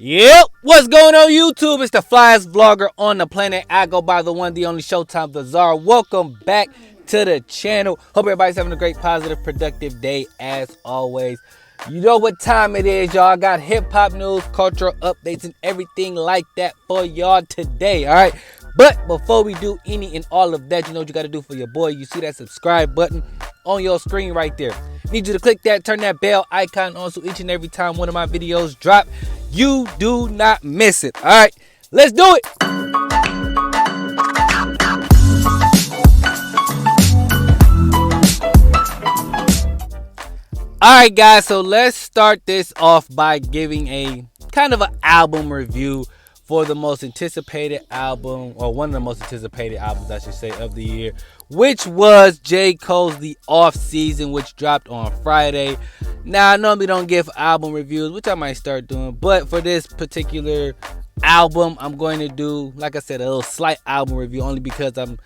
Yep, what's going on YouTube? It's the flyest vlogger on the planet. I go by the one, the only Showtime Verzuz. Welcome back to the channel. Hope everybody's having a great, positive, productive day as always. You know what time it is, y'all. I got hip-hop news, cultural updates, and everything like that for y'all today, all right? But before we do any and all of that, you know what you got to do for your boy. You see that subscribe button on your screen right there. Need you to click that, turn that bell icon on so each and every time one of my videos drop, you do not miss it. All right, let's do it. All right, guys, so let's start this off by giving a kind of an album review for the most anticipated album, or one of the most anticipated albums, I should say, of the year, which was J.Cole's The Off Season, which dropped on Friday. Now, I normally don't give album reviews, which I might start doing, but for this particular album, I'm going to do, like I said, a little slight album review, only because I'm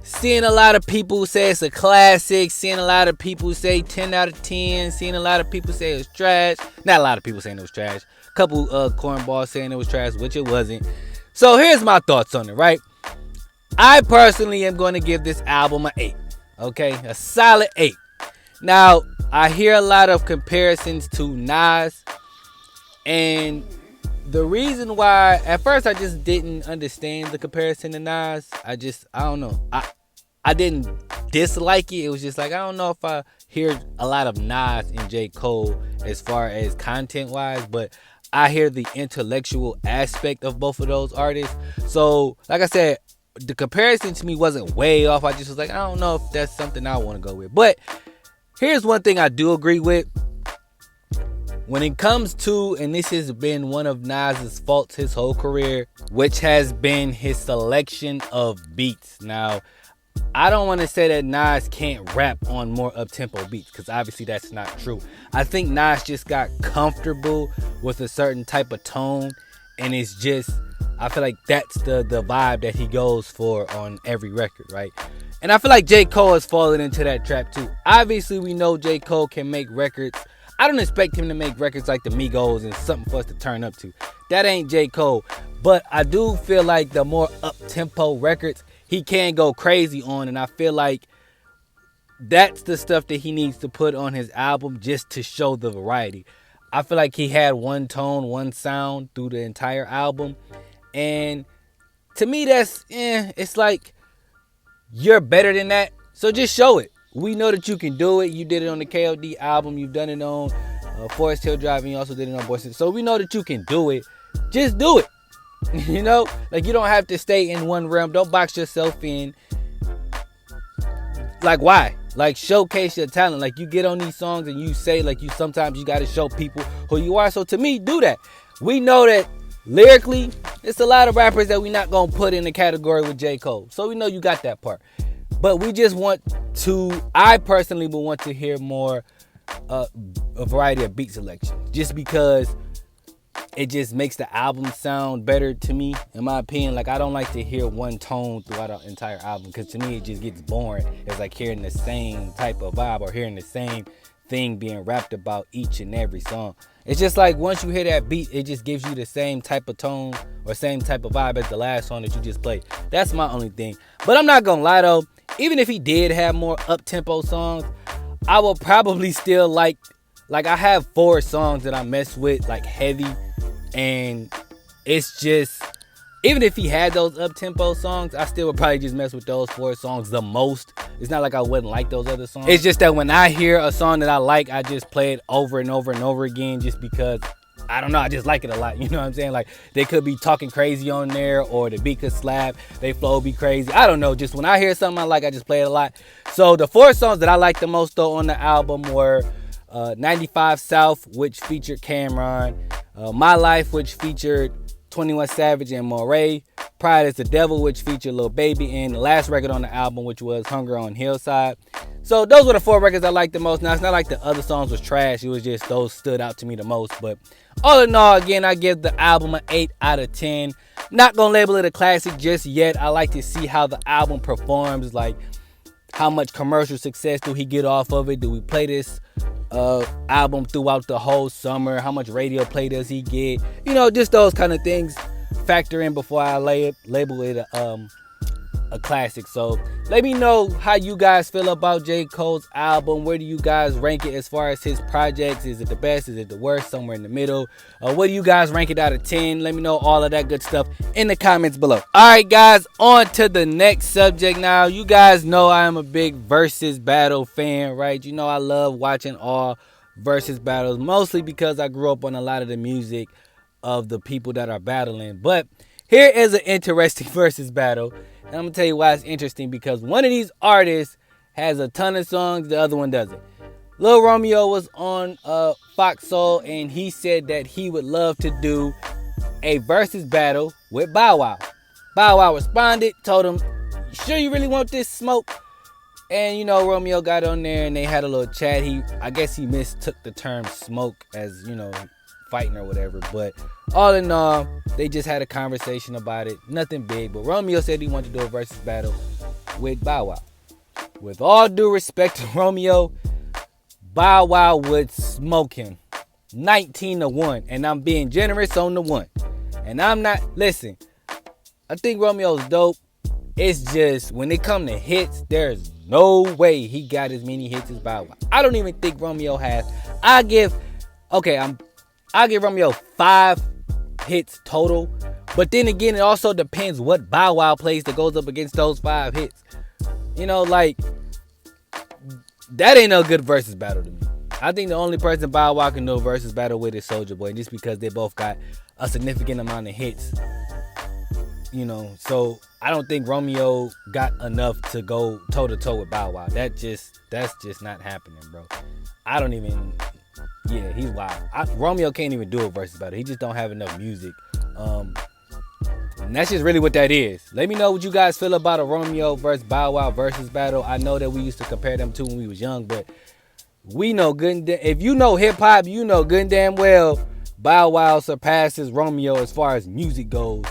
seeing a lot of people say it's a classic, seeing a lot of people say 10 out of 10, seeing a lot of people say it's trash. Not a lot of people saying it was trash. Couple cornballs saying it was trash, which it wasn't. So here's my thoughts on it, right? I personally am going to give this album an 8. Okay, a solid 8. Now, I hear a lot of comparisons to Nas, and the reason why, at first I just didn't understand the comparison to Nas. I don't know. I didn't dislike it. It was just like, I don't know if I hear a lot of Nas and J. Cole as far as content wise, but I hear the intellectual aspect of both of those artists. So, like I said, the comparison to me wasn't way off. I just was like, I don't know if that's something I want to go with. But here's one thing I do agree with. When it comes to, and this has been one of Nas's faults his whole career, which has been his selection of beats. Now, I don't want to say that Nas can't rap on more up-tempo beats, because obviously that's not true. I think Nas just got comfortable with a certain type of tone, and it's just, I feel like that's the vibe that he goes for on every record, right? And I feel like J. Cole has fallen into that trap too. Obviously, we know J. Cole can make records. I don't expect him to make records like the Migos and something for us to turn up to. That ain't J. Cole. But I do feel like the more up-tempo records, he can go crazy on, and I feel like that's the stuff that he needs to put on his album just to show the variety. I feel like he had one tone, one sound through the entire album, and to me that's, it's like, you're better than that, so just show it. We know that you can do it. You did it on the KOD album, you've done it on Forest Hill Drive, and you also did it on Boys. So we know that you can do it. Just do it. You know, like, you don't have to stay in one realm. Don't box yourself in. Like, why? Like, showcase your talent. Like, you get on these songs and you say, like, sometimes you got to show people who you are. So to me, do that. We know that lyrically, it's a lot of rappers that we're not going to put in the category with J. Cole. So we know you got that part. But we just want to, I personally would want to hear more a variety of beat selection. Just because it just makes the album sound better to me, in my opinion. Like, I don't like to hear one tone throughout an entire album, because to me it just gets boring. It's like hearing the same type of vibe or hearing the same thing being rapped about each and every song. It's just like, once you hear that beat, it just gives you the same type of tone or same type of vibe as the last song that you just played. That's my only thing. But I'm not gonna lie though, even if he did have more up-tempo songs, I will probably still like I have 4 songs that I mess with, like, heavy. And it's just, even if he had those up-tempo songs, I still would probably just mess with those 4 songs the most. It's not like I wouldn't like those other songs. It's just that when I hear a song that I like, I just play it over and over and over again, just because, I don't know, I just like it a lot. You know what I'm saying? Like, they could be talking crazy on there, or the beat could slap, they flow be crazy. I don't know. Just when I hear something I like, I just play it a lot. So the 4 songs that I like the most though on the album were 95 South, which featured Cameron, My Life, which featured 21 Savage and Moray, Pride is the Devil, which featured Lil Baby, and the last record on the album, which was Hunger on Hillside. So those were the 4 records I liked the most. Now, it's not like the other songs was trash. It was just those stood out to me the most. But all in all, again, I give the album an 8 out of 10. Not gonna label it a classic just yet. I like to see how the album performs. Like, how much commercial success do he get off of it? Do we play this album throughout the whole summer? How much radio play does he get? Just those kind of things factor in before I label it a classic. So let me know how you guys feel about J. Cole's album. Where do you guys rank it as far as his projects? Is it the best? Is it the worst? Somewhere in the middle? What do you guys rank it out of 10? Let me know all of that good stuff in the comments below. Alright guys, on to the next subject now. You guys know I am a big versus battle fan, right? I love watching all versus battles, mostly because I grew up on a lot of the music of the people that are battling. But here is an interesting versus battle. And I'm going to tell you why it's interesting, because one of these artists has a ton of songs, the other one doesn't. Lil Romeo was on Fox Soul, and he said that he would love to do a versus battle with Bow Wow. Bow Wow responded, told him, "Sure you really want this smoke?" And Romeo got on there and they had a little chat. I guess he mistook the term smoke as, fighting or whatever. But all in all, they just had a conversation about it. Nothing big. But Romeo said he wanted to do a versus battle with Bow Wow. With all due respect to Romeo, Bow Wow would smoke him 19-1. And I'm being generous on the one. And I'm not, listen, I think Romeo's dope. It's just when it come to hits, there's no way he got as many hits as Bow Wow. I don't even think Romeo has. I'll give Romeo 5 hits total. But then again, it also depends what Bow Wow plays that goes up against those 5 hits. That ain't no good versus battle to me. I think the only person Bow Wow can do a versus battle with is Soulja Boy, just because they both got a significant amount of hits. So I don't think Romeo got enough to go toe to toe with Bow Wow. That's just not happening, bro. He's wild. Romeo can't even do a versus battle. He just don't have enough music. And that's just really what that is. Let me know what you guys feel about a Romeo versus Bow Wow versus battle. I know that we used to compare them two when we was young, but we know good. If you know hip hop, you know good and damn well Bow Wow surpasses Romeo as far as music goes.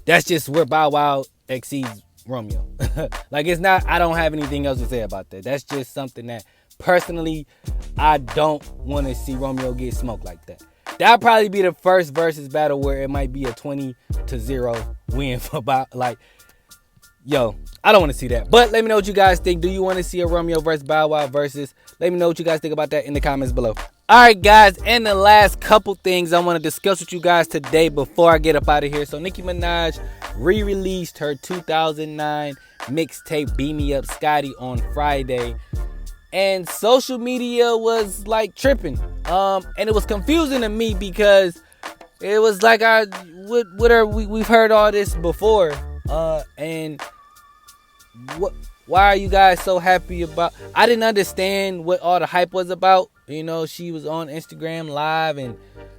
That's just where Bow Wow exceeds Romeo. It's not, I don't have anything else to say about that. That's just something that personally I don't want to see Romeo get smoked like that. That'll probably be the first versus battle where it might be a 20-0 win for I don't want to see that. But let me know what you guys think. Do you want to see a Romeo versus Bow Wow versus? Let me know what you guys think about that in the comments below. Alright guys, and the last couple things I want to discuss with you guys today before I get up out of here. So Nicki Minaj re-released her 2009 mixtape Beam Me Up Scotty on Friday. And social media was tripping. And it was confusing to me because it was we've heard all this before. And why are you guys so happy about? I didn't understand what all the hype was about. She was on Instagram live and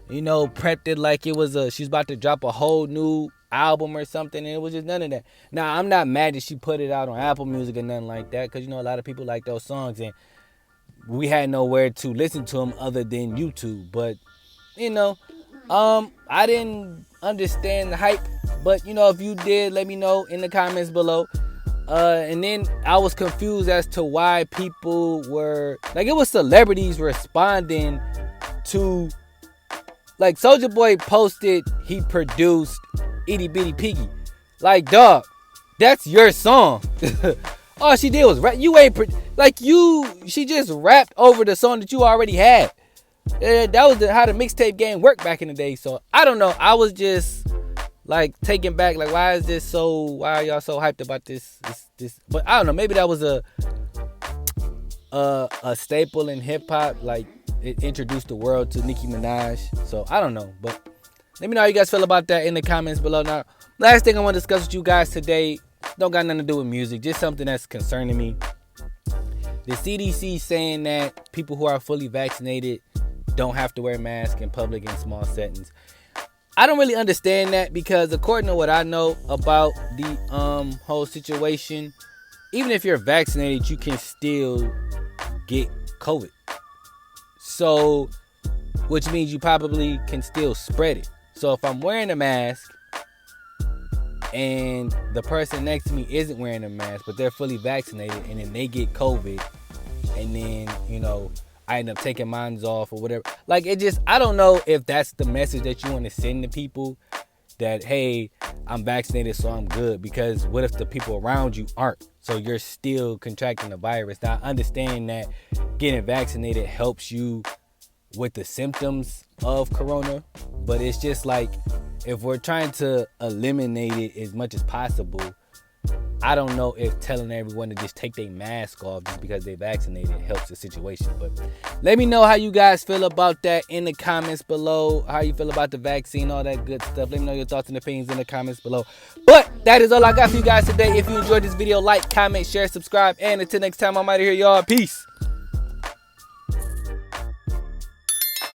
prepped it like it was she was about to drop a whole new album or something, and it was just none of that. Now, I'm not mad that she put it out on Apple Music or nothing like that, because a lot of people like those songs, and we had nowhere to listen to them other than YouTube. But I didn't understand the hype. But if you did, let me know in the comments below. And then I was confused as to why people were it was celebrities responding to Soulja Boy posted he produced Itty Bitty Piggy. Dog, that's your song. All she did was rap. She just rapped over the song that you already had. That was how the mixtape game worked back in the day. So I don't know. I was just taken back. Why are y'all so hyped about this? But I don't know. Maybe that was a staple in hip hop. It introduced the world to Nicki Minaj. So I don't know. But let me know how you guys feel about that in the comments below. Now, last thing I want to discuss with you guys today don't got nothing to do with music. Just something that's concerning me. The CDC saying that people who are fully vaccinated don't have to wear masks in public in small settings. I don't really understand that, because according to what I know about the whole situation, even if you're vaccinated, you can still get COVID. So, which means you probably can still spread it. So if I'm wearing a mask and the person next to me isn't wearing a mask, but they're fully vaccinated, and then they get COVID and then, you know, I end up taking mine off or whatever. Like, it just, I don't know if that's the message that you want to send to people, that, hey, I'm vaccinated, so I'm good. Because what if the people around you aren't? So you're still contracting the virus. Now, I understand that getting vaccinated helps you with the symptoms of corona, but it's just like, if we're trying to eliminate it as much as possible, I don't know if telling everyone to just take their mask off just because they vaccinated helps the situation. But let me know how you guys feel about that in the comments below. How you feel about the vaccine, all that good stuff. Let me know your thoughts and opinions in the comments below. But that is all I got for you guys today. If you enjoyed this video, like, comment, share, subscribe. And until next time, I'm out of here, y'all. Peace.